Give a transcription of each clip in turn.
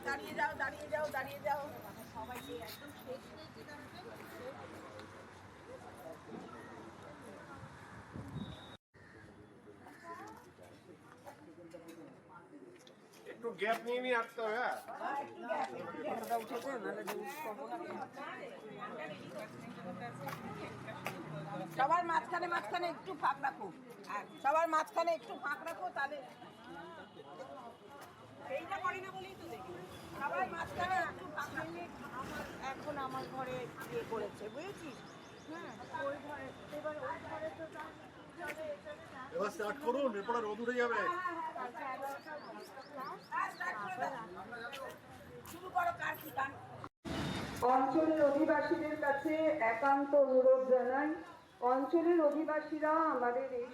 দাঁড়িয়ে যাও দাঁড়িয়ে যাও দাঁড়িয়ে যাও সবাইকে একদম শেষ একটু গ্যাপ নিয়ে নিয়ে আসতে হবে। সবার মাঝখানে মাঝখানে একটু ফাঁক রাখো, সবার মাঝখানে একটু ফাঁক রাখো, তাহলে এইটা করি না বলেই তো দেখি সবার মাঝখানে একটু ফাঁক রাখলে এখন আমার ঘরে ইয়ে করেছে বুঝেছিস। হ্যাঁ ওই ঘরে এবার ওই ঘরে তো এবার স্টার্ট করুন, এরপরে রোদ উঠে যাবে। শুরু করো কার কি গান। অঞ্চলের অধিবাসীদের কাছে একান্ত অনুরোধ জানাই, অঞ্চলের অধিবাসীরা আমাদের এই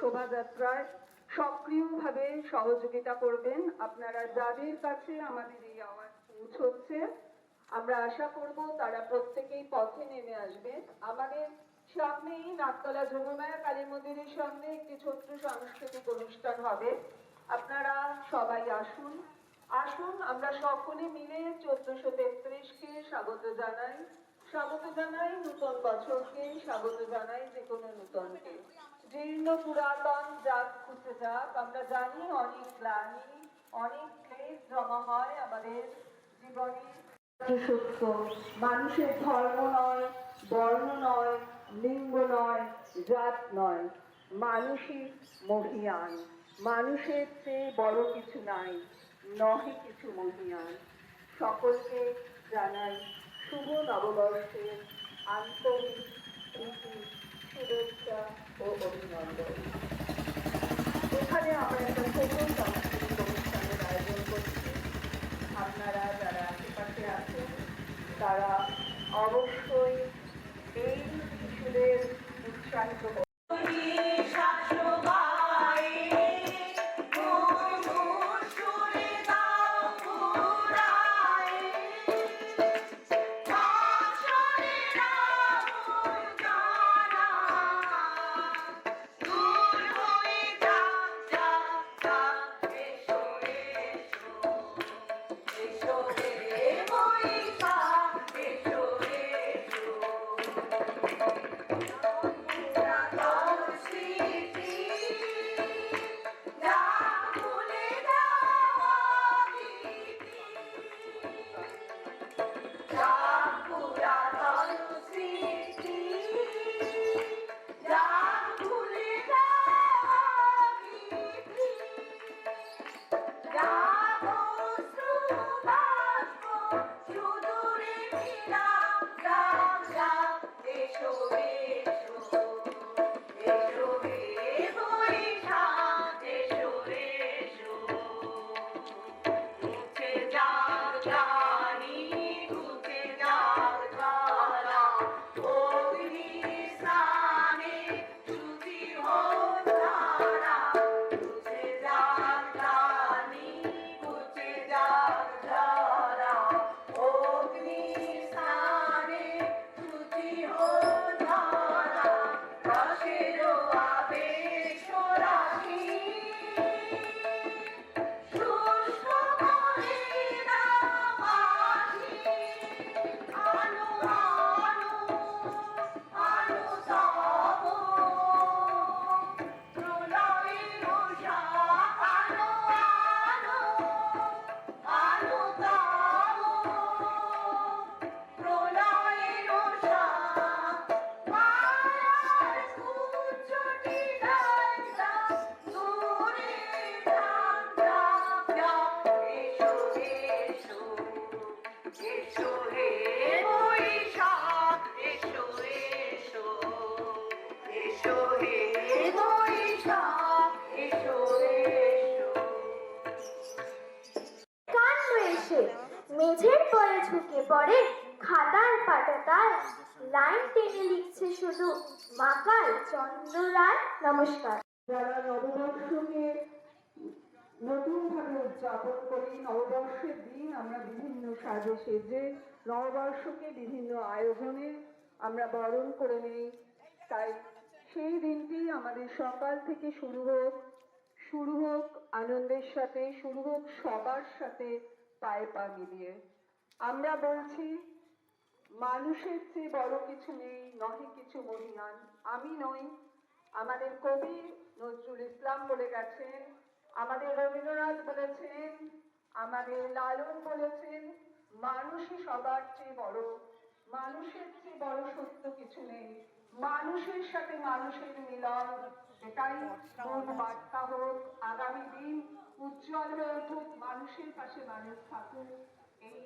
শোভাযাত্রায় সক্রিয়ভাবে সহযোগিতা করবেন। আপনারা যাদের কাছে আমাদের এই আওয়াজ পৌঁছচ্ছে আমরা আশা করব তারা প্রত্যেকেই পথে নেমে আসবেন। আমাদের সামনেই নাকতলা যোগমায়া কালী মন্দিরের সামনে একটি ছোট্ট সাংস্কৃতিক অনুষ্ঠান হবে। আপনারা সবাই আসুন আসুন আমরা সকলে মিলে 1433-কে স্বাগত জানাই নূতন বছরকে, স্বাগত জানাই যে কোনো নূতনকে। জীর্ণ পুরাতন যাক খুঁজে যাক। আমরা জানি অনেক গ্লানি অনেক ক্লেশ জমা হয় আমাদের জীবনে। সত্য মানুষের ধর্ম নয়, বর্ণ নয়, লিঙ্গ নয়, জাত নয়, মানুষই মহিয়ান। মানুষের চেয়ে বড় কিছু নাই, নহে কিছু মহিয়ান। সকলকে জানাই শুভ নববর্ষের আন্তরিক প্রীতি, শুভেচ্ছা ও অভিনন্দন। এখানে আমরা একটা ছোট সাংস্কৃতিক অনুষ্ঠানের আয়োজন করছি। আপনারা যারা আশেপাশে আছেন তারা অবশ্যই এই শিশুদের উৎসাহিত মেঝের পরে ঝুঁকে পড়ে খাতার পাতাতার, লাইন টেনে লিখছে শুধু মাকাল চন্দ্র রায়। নমস্কার। যারা নববর্ষকে নতুনভাবে উদযাপন করি, নববর্ষের দিন আমরা বিভিন্ন সাজে সেজে নববর্ষকে বিভিন্ন আয়োজনে আমরা বরণ করে নেই। তাই সেই দিনটি আমাদের সকাল থেকে শুরু হোক আনন্দের সাথে শুরু হোক সবার সাথে পায়ে পা মিলিয়ে। আমরা বলছি মানুষের চেয়ে বড় কিছু নেই, নহে কিছু মহিয়ান। আমি নই, আমাদের কবি নজরুল ইসলাম বলে গেছেন, আমাদের রবীন্দ্রনাথ বলেছেন, আমাদের লালন বলেছেন, মানুষই সবার চেয়ে বড়, মানুষের চেয়ে বড় সত্য কিছু নেই, মানুষের সাথে মানুষের মিলন। এটাই মূল বার্তা হোক, আগামী দিন উজ্জ্বল হয়ে উঠুক, মানুষের পাশে মানুষ থাকুক। এই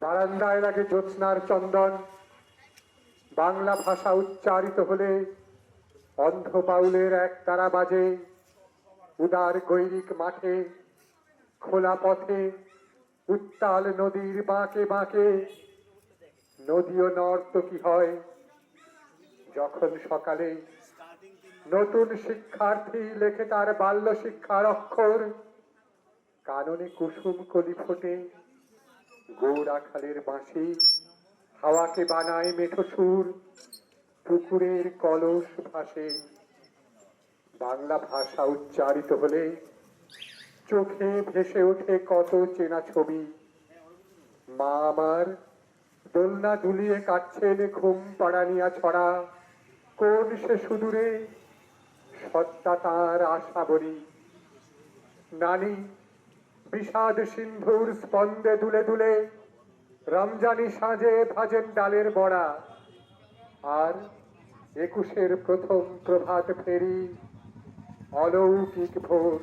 বারান্দায় লাগে জ্যোৎস্নার চন্দন, বাংলা ভাষা উচ্চারিত হলে অন্ধ বাউলের এক তারা বাজে। উদার গৈরিক মাঠে, খোলা পথে, উত্তাল নদীর বাঁকে বাঁকে নদীও নর্তকী হয়। যখন সকালে নতুন শিক্ষার্থী লেখে তার বাল্য শিক্ষার অক্ষর, কাননে কুসুম কলি ফোটে, গৌরাখালের বাঁশি হাওয়াকে বানায় মেঠো সুর, পুকুরের কলস ভাসে। বাংলা ভাষা উচ্চারিত হলে চোখে ভেসে ওঠে কত চেনা ছবি। মা আমার দোলনা দুলিয়ে কাটছেন ঘুম পাড়ানিয়া ছড়া, কোন সে সুদূরে সত্তা তার আশা বলি। নানি বিষাদ সিন্ধুর স্পন্দে দুলে দুলে রমজানি সাজে ভাজেন ডালের বড়া। আর 21-এর প্রথম প্রভাত ফেরি অলৌকিক ভোর।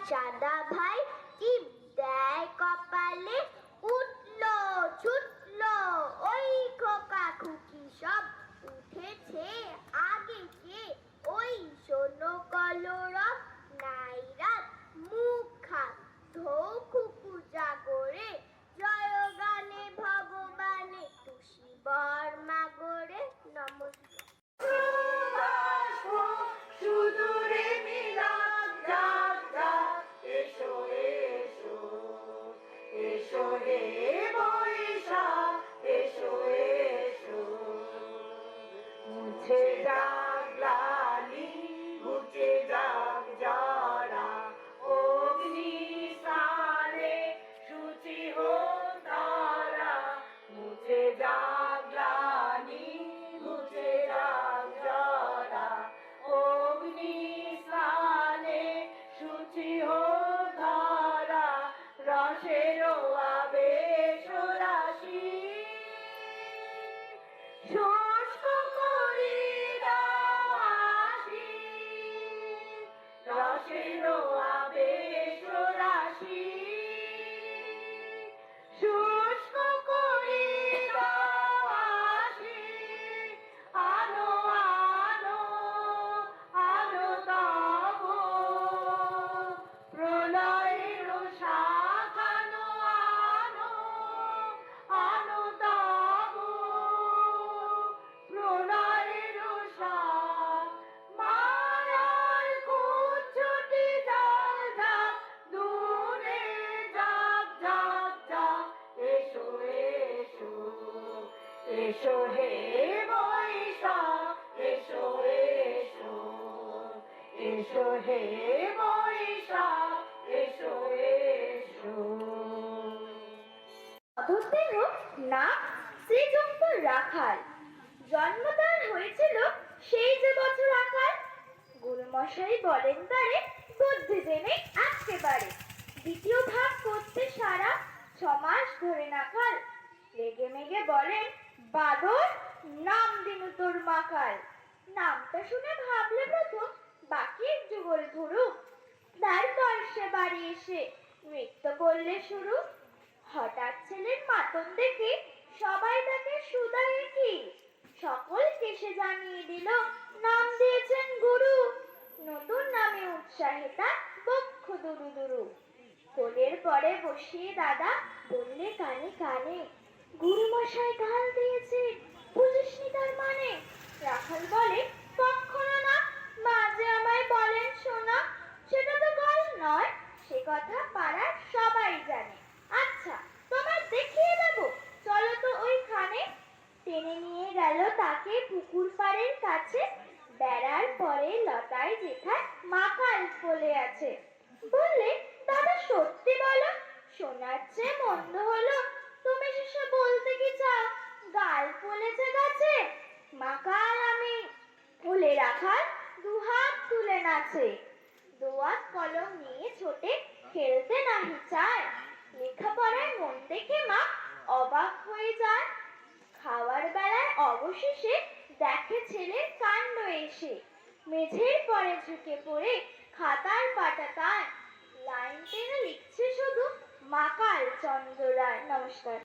চাঁদা ভাই টিপ দেয় কপালে, উঠলো ছুটলো ওই খোকা খুকি সব উঠেছে আগে কে, ওই শোনো কলরব নাই রাত মুখ খাত ধৌ খুকু জাগরে, জয় গানে ভগবানে তুষি বর্মা গড়ে। নমস্কার। সুদূরে মিলাদ জাগ জাগ, এসো এসো এসো হে বৈশাখ, এসো এসো। মুছে যাক গ্লানি, মুছে যাক জরা, অগ্নি স্নানে শুচি হোক তারা। মুছে যাক গ্লানি, মুছে যাক জরা, অগ্নি স্নানে শুচি হোক ধারা। রসের আবেশ রাশি শুষ্ক করি দাও আসি, রসের আবেশ রাশি শুষ্ক করি দাও আসি। আলো আলো আলো তব প্রলয়ের শাখ, আলো আলো আলো তব প্রলয়ের শাখ। মায়ার কুচ্ছটি জাগ জাগ, দূরে জাগ জাগ জাগ, এসো এসো এসো হে বৈশাখ, এসো এসো এসো হে বৈশাখ, এসো এসো। অধরদেহ নাম শ্রীযুক্ত রাখাল। জন্ম তার হয়েছিল সেই যে বছর আকাল। গুরুমশাই বলেন তারে বুদ্ধি জেনে একেবারে, দ্বিতীয় ভাগ করতে সারা 6 মাস ধরে নাকাল। রেগে মেগে বলেন বাদর, নাম দিনু তোর মাকাল। নামটা শুনে ভাবলে প্রথম বাকি যুগল ধরু, তার বয়সে বাড়ি এসে নৃত্য করলে শুরু। হঠাৎ ছেলের মাতন দেখে সবাই তাকে সুদাই কি, সকলকে সে জানিয়ে দিল নাম দিয়েছেন গুরু। নতুন নামে উৎসাহে তার বক্ষ দুরু দুরু। কোলের পরে বসিয়ে দাদা বললে কানে কানে, গুরুমশাই মশাই গাল দিয়েছে, বুঝিসনি তার মানে? রাখাল বলে, কখনো না, মা যে আমায় বলেন শোনা, সেটা তো গাল নয়, সে কথা পাড়ার সবাই জানে। আচ্ছা, তোমায় দেখিয়ে দেবো, চলো তো ওইখানে। টেনে নিয়ে গেল তাকে পুকুর পাড়ের কাছে। বেড়ার পরে লতায় যেখানে মাকাল ফলে আছে। বললে, দাদা সত্যি বলো, শোনার চেয়ে মন্দ হলো, তুমি শেষে বলতে কি চাও গাল ফলেছে গাছে? মাকাল আমি, ফুলে রাখাল দুহাত তুলে নাচে। দোয়াত কলম নিয়ে ছোটে, খেলতে নাহি চায়, লেখাপড়ায় মন দেখে মা অবাক হয়ে যায়। খাওয়ার বেলায় অবশেষে দেখে ছেলের কাণ্ড এসে, মেঝের পরে ঝুঁকে পড়ে খাতার পাতা তার, লাইন টেনে লিখছে শুধু মাকাল চন্দ্র রায়। নমস্কার।